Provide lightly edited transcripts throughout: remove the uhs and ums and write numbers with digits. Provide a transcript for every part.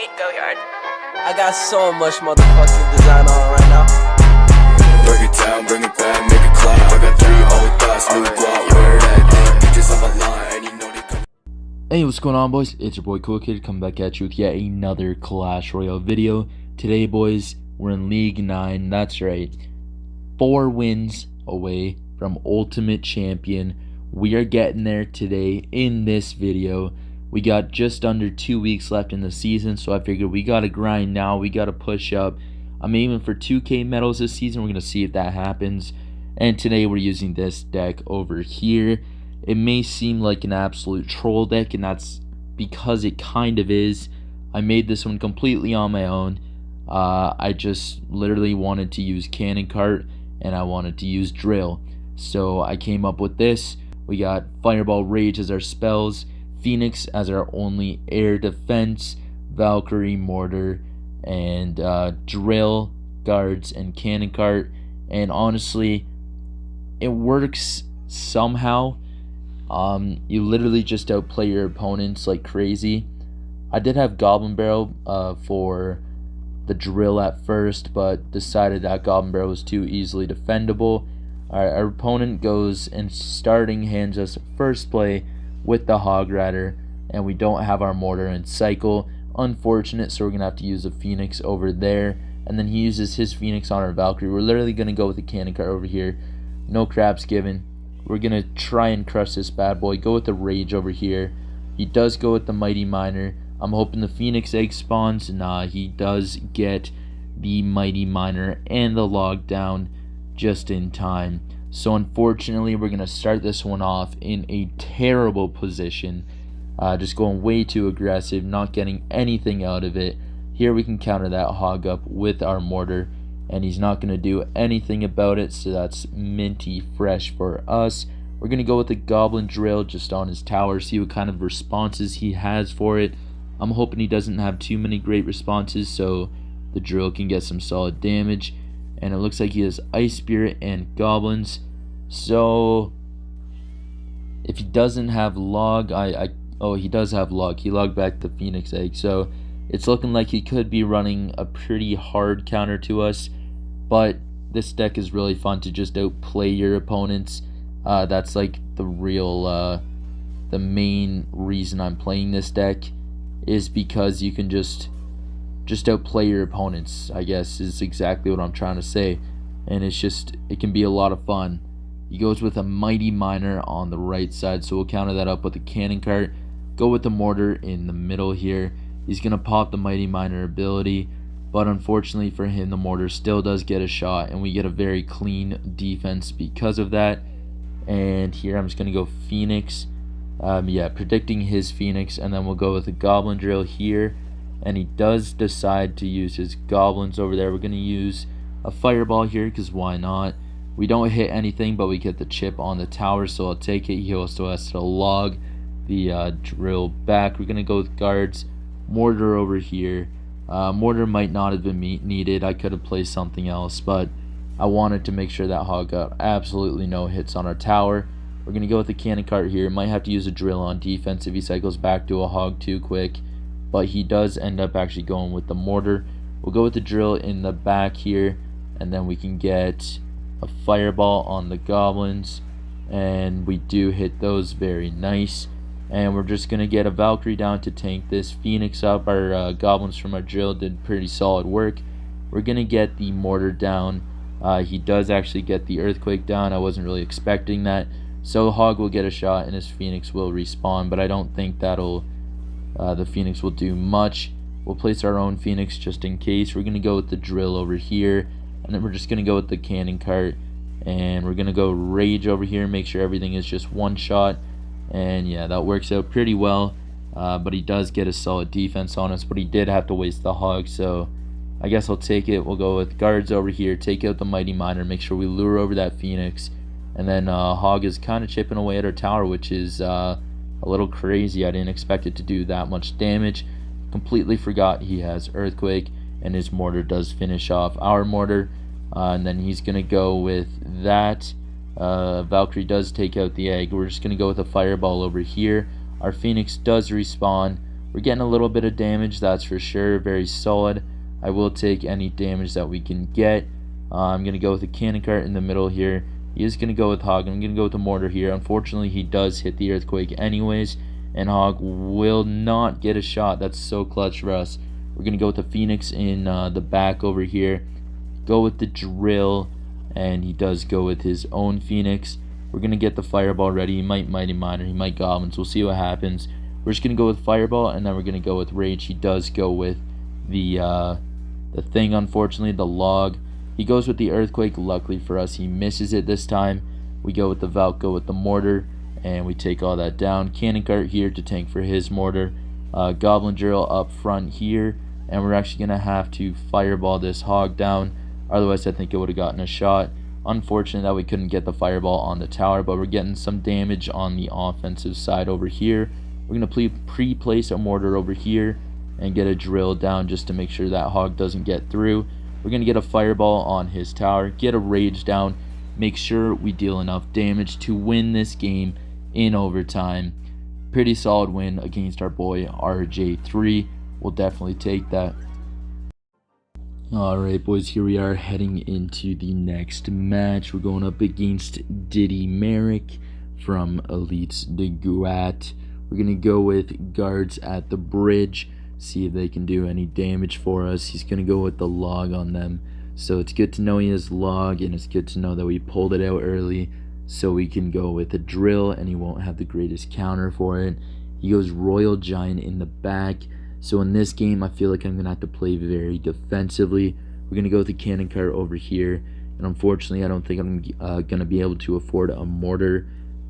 Go yard. I got so much motherfucking design on right now. Break it down, bring it back, make it clap. I got 3 old thoughts, new guap, where that thing, bitches on my line, and you know they come. Hey, what's going on, boys? It's your boy Cool Kid coming back at you with yet another Clash Royale video. Today, boys, we're in League 9, that's right. 4 wins away from Ultimate Champion. We are getting there today in this video. We got just under 2 weeks left in the season, so I figured we gotta grind now. We gotta push up. I'm aiming for 2K medals this season. We're gonna see if that happens. And today we're using this deck over here. It may seem like an absolute troll deck, and that's because it kind of is. I made this one completely on my own. I just literally wanted to use Cannon Cart, and I wanted to use Drill. So I came up with this. We got Fireball, Rage as our spells, Phoenix as our only air defense, Valkyrie, Mortar, and Drill, Guards, and Cannon Cart. And honestly, it works somehow. You literally just outplay your opponents like crazy. I did have Goblin Barrel for the Drill at first, but decided that Goblin Barrel was too easily defendable. Our opponent goes and starting hands us first play with the Hog Rider, and we don't have our Mortar and Cycle. Unfortunate, so we're gonna have to use a Phoenix over there, and then he uses his Phoenix on our Valkyrie. We're literally gonna go with the Cannon Cart over here. No craps given. We're gonna try and crush this bad boy. Go with the Rage over here. He does go with the Mighty Miner. I'm hoping the Phoenix egg spawns. Nah, he does get the Mighty Miner and the Lockdown just in time. So unfortunately, we're gonna start this one off in a terrible position, just going way too aggressive, not getting anything out of it. Here we can counter that Hog up with our Mortar, and he's not gonna do anything about it, so that's minty fresh for us. We're gonna go with the Goblin Drill just on his tower, see what kind of responses he has for it. I'm hoping he doesn't have too many great responses, so the Drill can get some solid damage. And it looks like he has Ice Spirit and Goblins. So if he doesn't have Log, oh, he does have Log. He logged back the Phoenix egg. So it's looking like he could be running a pretty hard counter to us. But this deck is really fun to just outplay your opponents. That's like the real, the main reason I'm playing this deck is because you can just outplay your opponents, I guess is exactly what I'm trying to say. And it can be a lot of fun. He goes with a Mighty Miner on the right side, so we'll counter that up with a Cannon Cart. Go with the Mortar in the middle here. He's gonna pop the Mighty Miner ability, but unfortunately for him, the Mortar still does get a shot, and we get a very clean defense because of that. And here I'm just gonna go Phoenix. Yeah, predicting his Phoenix, and then we'll go with the Goblin Drill here. And he does decide to use his Goblins over there. We're going to use a Fireball here because why not? We don't hit anything, but we get the chip on the tower, so I'll take it. He also has to log the Drill back. We're going to go with Guards. Mortar over here. Mortar might not have been needed. I could have placed something else, but I wanted to make sure that Hog got absolutely no hits on our tower. We're going to go with the Cannon Cart here. Might have to use a Drill on defense if he cycles back to a Hog too quick. But he does end up actually going with the Mortar. We'll go with the Drill in the back here, and then we can get a Fireball on the Goblins, and we do hit those, very nice. And we're just gonna get a Valkyrie down to tank this Phoenix up. Our Goblins from our Drill did pretty solid work. We're gonna get the Mortar down. He does actually get the Earthquake down. I wasn't really expecting that, so Hog will get a shot and his Phoenix will respawn, but I don't think that'll the Phoenix will do much. We'll place our own Phoenix just in case. We're going to go with the Drill over here, and then we're just going to go with the Cannon Cart, and we're going to go Rage over here, make sure everything is just one shot. And yeah, that works out pretty well, but he does get a solid defense on us, but he did have to waste the Hog, so I guess I'll take it. We'll go with Guards over here, take out the Mighty Miner, make sure we lure over that Phoenix, and then Hog is kind of chipping away at our tower, which is a little crazy. I didn't expect it to do that much damage. Completely forgot he has Earthquake, and his Mortar does finish off our Mortar. And then he's gonna go with that. Valkyrie does take out the egg. We're just gonna go with a Fireball over here. Our Phoenix does respawn. We're getting a little bit of damage, that's for sure. Very solid. I will take any damage that we can get. I'm going to go with the cannon cart in the middle here. He is going to go with Hog. I'm going to go with the mortar here. Unfortunately, he does hit the earthquake anyways, and Hog will not get a shot. That's so clutch for us. We're going to go with the Phoenix in the back over here. Go with the drill, and he does go with his own Phoenix. We're going to get the fireball ready. He might Mighty Miner, he might Goblins. We'll see what happens. We're just going to go with fireball, and then we're going to go with rage. He does go with the thing, unfortunately, the log. He goes with the earthquake. Luckily for us, he misses it this time. We go with the Valk, go with the mortar, and we take all that down. Cannon cart here to tank for his mortar. Goblin drill up front here, and we're actually going to have to fireball this Hog down. Otherwise, I think it would have gotten a shot. Unfortunate that we couldn't get the fireball on the tower, but we're getting some damage on the offensive side over here. We're going to pre-place a mortar over here and get a drill down just to make sure that Hog doesn't get through. We're going to get a fireball on his tower, get a rage down, make sure we deal enough damage to win this game in overtime. Pretty solid win against our boy RJ3. We'll definitely take that. Alright boys, here we are heading into the next match. We're going up against Diddy Merrick from Elites de Guat. We're going to go with guards at the bridge, see if they can do any damage for us. He's going to go with the log on them. So it's good to know he has log, and it's good to know that we pulled it out early so we can go with a drill and he won't have the greatest counter for it. He goes Royal Giant in the back. So in this game, I feel like I'm going to have to play very defensively. We're going to go with the cannon cart over here. And unfortunately, I don't think I'm going to be able to afford a mortar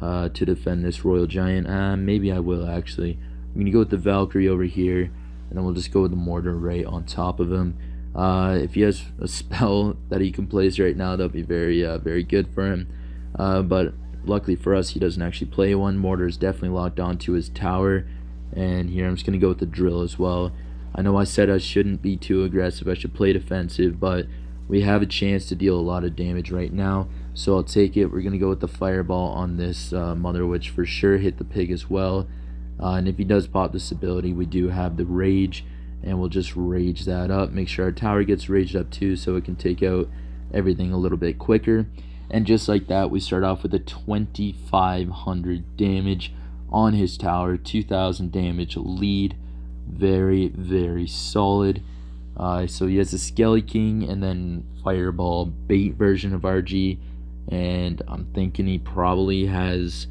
to defend this Royal Giant. Maybe I will, actually. I'm going to go with the Valkyrie over here. And then we'll just go with the mortar right on top of him. If he has a spell that he can place right now, that'll be very good for him. But luckily for us, he doesn't actually play one. Mortar is definitely locked onto his tower. And here I'm just going to go with the drill as well. I know I said I shouldn't be too aggressive, I should play defensive, but we have a chance to deal a lot of damage right now, so I'll take it. We're going to go with the fireball on this Mother Witch for sure, hit the pig as well. And if he does pop this ability, we do have the rage, and we'll just rage that up. Make sure our tower gets raged up too, so it can take out everything a little bit quicker. And just like that, we start off with a 2,500 damage on his tower, 2,000 damage lead. Very solid. So he has a Skelly King and then Fireball bait version of RG, and I'm thinking he probably has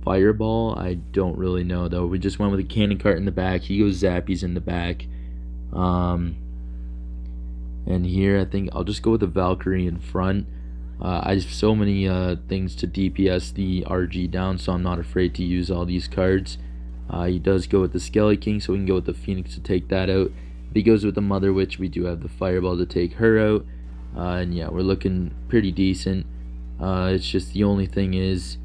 Fireball. I don't really know though. We just went with a cannon cart in the back. He goes Zappies in the back. And here I think I'll just go with the Valkyrie in front. I have so many things to DPS the RG down, so I'm not afraid to use all these cards. He does go with the Skelly King, so we can go with the Phoenix to take that out. If he goes with the Mother Witch, we do have the Fireball to take her out. And yeah, we're looking pretty decent. It's just the only thing is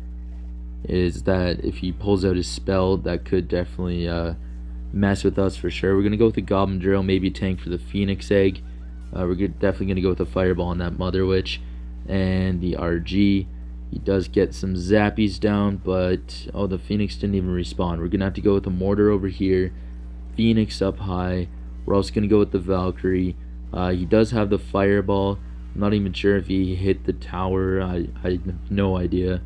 that if he pulls out his spell, that could definitely mess with us for sure. We're going to go with the Goblin Drill, maybe tank for the Phoenix Egg. We're definitely going to go with the Fireball on that Mother Witch. And the RG, he does get some Zappies down, but oh, the Phoenix didn't even respawn. We're gonna have to go with the mortar over here, Phoenix up high. We're also gonna go with the Valkyrie. He does have the Fireball. I'm not even sure if he hit the tower. I have no idea.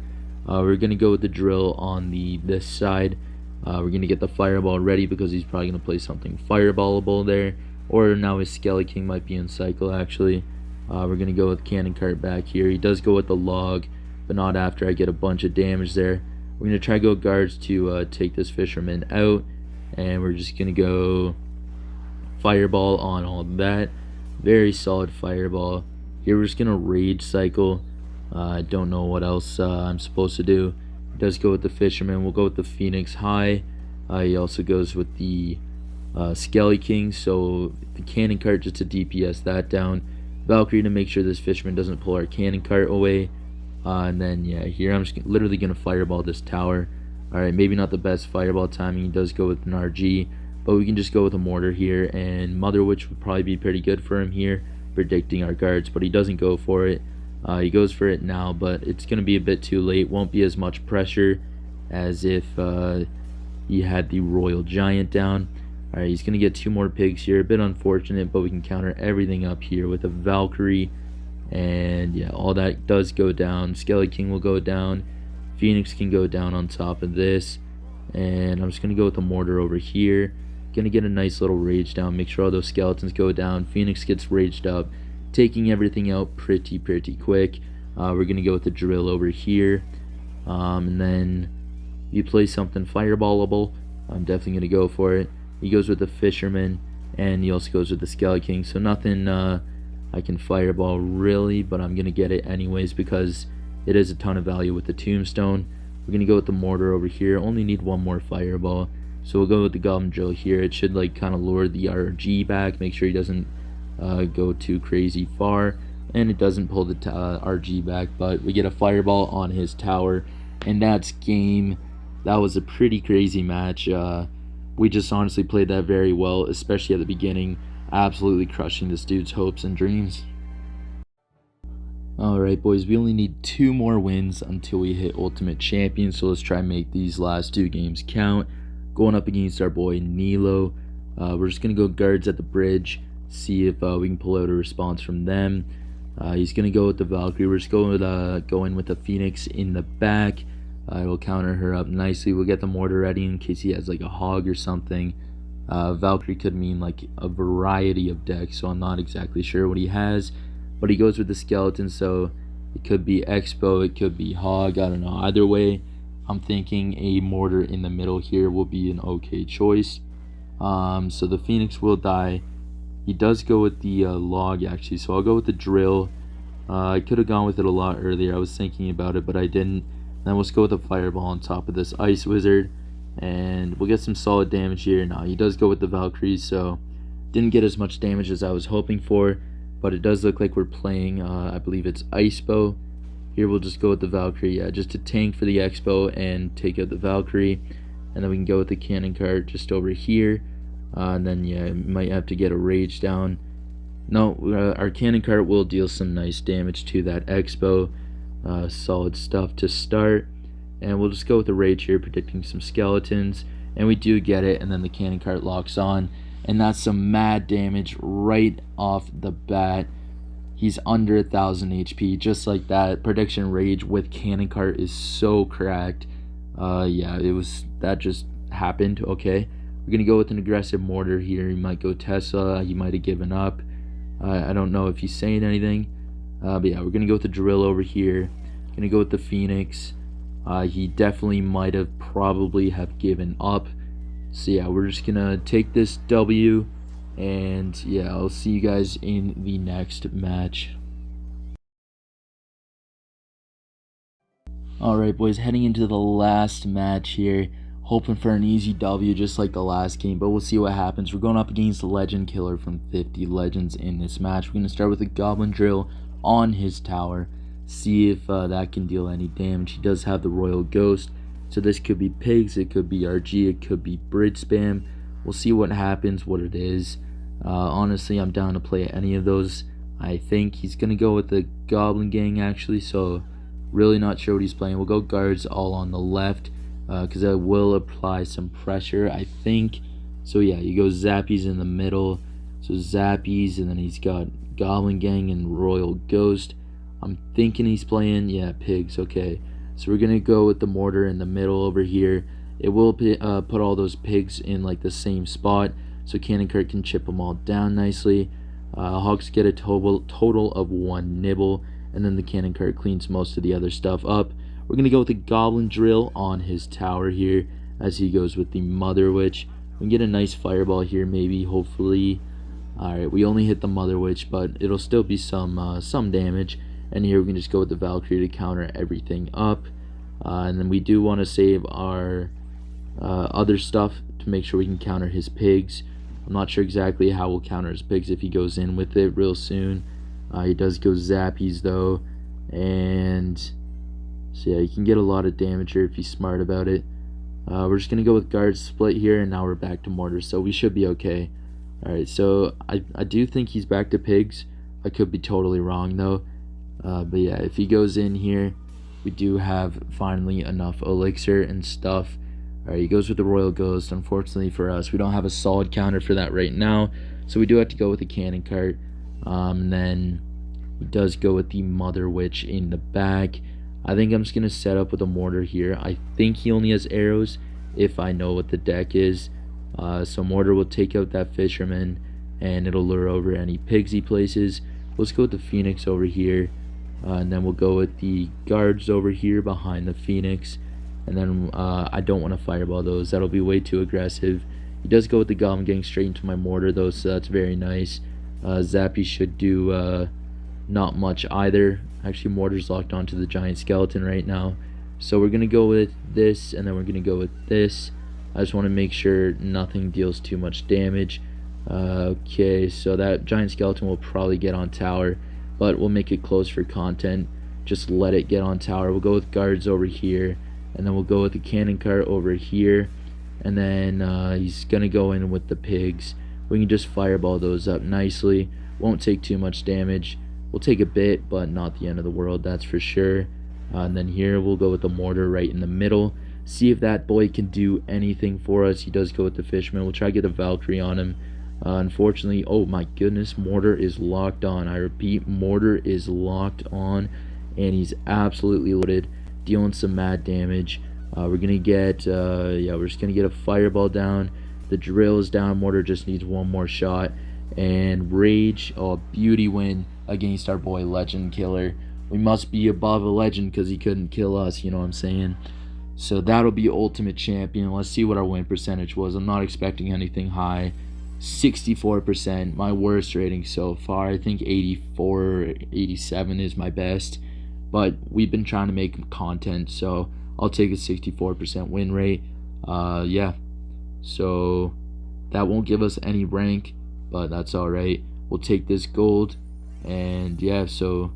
We're gonna go with the drill on this side. We're gonna get the Fireball ready because he's probably gonna play something fireballable there, or now his Skelly King might be in cycle actually. We're going to go with cannon cart back here. He does go with the log, but not after I get a bunch of damage there. We're going to try to go guards to take this fisherman out, and we're just going to go fireball on all of that. Very solid fireball. Here we're just going to rage cycle. I don't know what else I'm supposed to do. He does go with the fisherman. We'll go with the Phoenix high. He also goes with the Skelly King, so the cannon cart just to DPS that down. Valkyrie to make sure this fisherman doesn't pull our cannon cart away. And then yeah, here I'm just literally gonna fireball this tower. Alright, maybe not the best fireball timing. He does go with an RG, but we can just go with a mortar here, and Mother Witch would probably be pretty good for him here, predicting our guards, but he doesn't go for it. He goes for it now, but it's gonna be a bit too late. Won't be as much pressure as if he had the Royal Giant down. Alright, he's going to get 2 more pigs here. A bit unfortunate, but we can counter everything up here with a Valkyrie. And yeah, all that does go down. Skeleton King will go down. Phoenix can go down on top of this. And I'm just going to go with the mortar over here. Going to get a nice little rage down. Make sure all those skeletons go down. Phoenix gets raged up, taking everything out pretty quick. We're going to go with the drill over here. And then you play something fireballable. I'm definitely going to go for it. He goes with the fisherman, and he also goes with the Skeleton King. So nothing I can fireball really, but I'm going to get it anyways because it is a ton of value with the tombstone. We're going to go with the mortar over here. Only need 1 more fireball. So we'll go with the goblin drill here. It should like kind of lure the RG back. Make sure he doesn't go too crazy far. And it doesn't pull the RG back. But we get a fireball on his tower. And that's game. That was a pretty crazy match. We just honestly played that very well, especially at the beginning. Absolutely crushing this dude's hopes and dreams. Alright boys, we only need 2 more wins until we hit Ultimate Champion. So let's try and make these last 2 games count. Going up against our boy Nilo. We're just going to go guards at the bridge. See if we can pull out a response from them. He's going to go with the Valkyrie. We're just going with the Phoenix in the back. We'll counter her up nicely. We'll get the mortar ready in case he has like a hog or something. Valkyrie could mean like a variety of decks, so I'm not exactly sure what he has. But he goes with the skeleton, so it could be Expo, it could be hog, I don't know. Either way, I'm thinking a mortar in the middle here will be an okay choice. So the Phoenix will die. He does go with the log actually, so I'll go with the drill. I could have gone with it a lot earlier. I was thinking about it, but I didn't. Then we'll go with a fireball on top of this ice wizard, and we'll get some solid damage here. Now he does go with the Valkyrie, so didn't get as much damage as I was hoping for, but it does look like we're playing I believe it's Icepo. Here we'll just go with the Valkyrie, yeah, just to tank for the Expo and take out the Valkyrie. And then we can go with the cannon cart just over here. And then yeah, might have to get a rage down. No, our cannon cart will deal some nice damage to that Expo. Solid stuff to start. And we'll just go with the rage here, predicting some skeletons. And we do get it, and then the cannon cart locks on. And that's some mad damage right off the bat. He's under 1000 HP, just like that. Prediction rage with cannon cart is so cracked. Yeah, that just happened. Okay, we're gonna go with an aggressive mortar here. He might go Tesla. He might have given up. I don't know if he's saying anything. But yeah, we're gonna go with the drill over here. Gonna go with the Phoenix. He definitely might have probably have given up. So yeah, we're just gonna take this W. And yeah, I'll see you guys in the next match. Alright boys, heading into the last match here. Hoping for an easy W just like the last game, but we'll see what happens. We're going up against the Legend Killer from 50 Legends in this match. We're going to start with a Goblin Drill on his tower. See if that can deal any damage. He does have the Royal Ghost, so this could be pigs, it could be RG, it could be bridge spam. We'll see what happens, what it is. Honestly, I'm down to play any of those. I think he's going to go with the Goblin Gang actually, so really not sure what he's playing. We'll go guards all on the left, because that will apply some pressure, I think. So yeah, you go Zappies in the middle. So Zappies, and then he's got Goblin Gang and Royal Ghost. I'm thinking he's playing, yeah, pigs, okay. So we're going to go with the mortar in the middle over here. It will put all those pigs in like the same spot, so Cannon Cart can chip them all down nicely. Hogs get a total of 1 nibble, and then the Cannon Cart cleans most of the other stuff up. We're going to go with the Goblin Drill on his tower here, as he goes with the Mother Witch. We can get a nice fireball here, maybe, hopefully. Alright, we only hit the Mother Witch, but it'll still be some damage. And here we can just go with the Valkyrie to counter everything up. And then we do want to save our other stuff to make sure we can counter his pigs. I'm not sure exactly how we'll counter his pigs if he goes in with it real soon. He does go Zappies though, and so yeah, you can get a lot of damage here if he's smart about it. We're just gonna go with guard split here, and now we're back to mortar, so we should be okay. Alright, so I do think he's back to pigs. I could be totally wrong though. But yeah, if he goes in here, we do have finally enough elixir and stuff. Alright, he goes with the Royal Ghost. Unfortunately for us, we don't have a solid counter for that right now, so we do have to go with the Cannon Cart. Then he does go with the Mother Witch in the back. I think I'm just going to set up with a mortar here. I think he only has arrows if I know what the deck is. So mortar will take out that fisherman and it'll lure over any pigs he places. Let's go with the Phoenix over here. And then we'll go with the guards over here behind the Phoenix. And then I don't want to fireball those. That'll be way too aggressive. He does go with the Goblin Gang straight into my mortar though, so that's very nice. Zappy should do not much either. Actually, mortar's locked onto the giant skeleton right now. So we're going to go with this, and then we're going to go with this. I just want to make sure nothing deals too much damage. Okay, so that giant skeleton will probably get on tower, but we'll make it close for content. Just let it get on tower. We'll go with guards over here, and then we'll go with the cannon cart over here. And then he's going to go in with the pigs. We can just fireball those up nicely. Won't take too much damage. We'll take a bit, but not the end of the world, that's for sure. And then here we'll go with the mortar right in the middle. See if that boy can do anything for us. He does go with the fisherman. We'll try to get a Valkyrie on him. Unfortunately, oh my goodness, mortar is locked on. I repeat, mortar is locked on, and he's absolutely loaded, dealing some mad damage. We're gonna get, we're just gonna get a fireball down. The drill is down. Mortar just needs one more shot. And rage, oh, beauty win against our boy Legend Killer. We must be above a legend because he couldn't kill us, you know what I'm saying? So that'll be ultimate champion. Let's see what our win percentage was. I'm not expecting anything high. 64%, my worst rating so far. I think 84 or 87 is my best, but we've been trying to make content, so I'll take a 64% win rate. Yeah, so that won't give us any rank, but that's alright. We'll take this gold. And yeah, so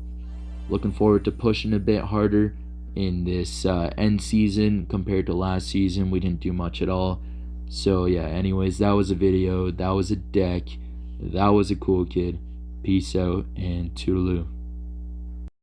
looking forward to pushing a bit harder in this end season compared to last season. We didn't do much at all. So yeah, anyways, that was a video, that was a deck, that was a cool kid. Peace out and toodaloo.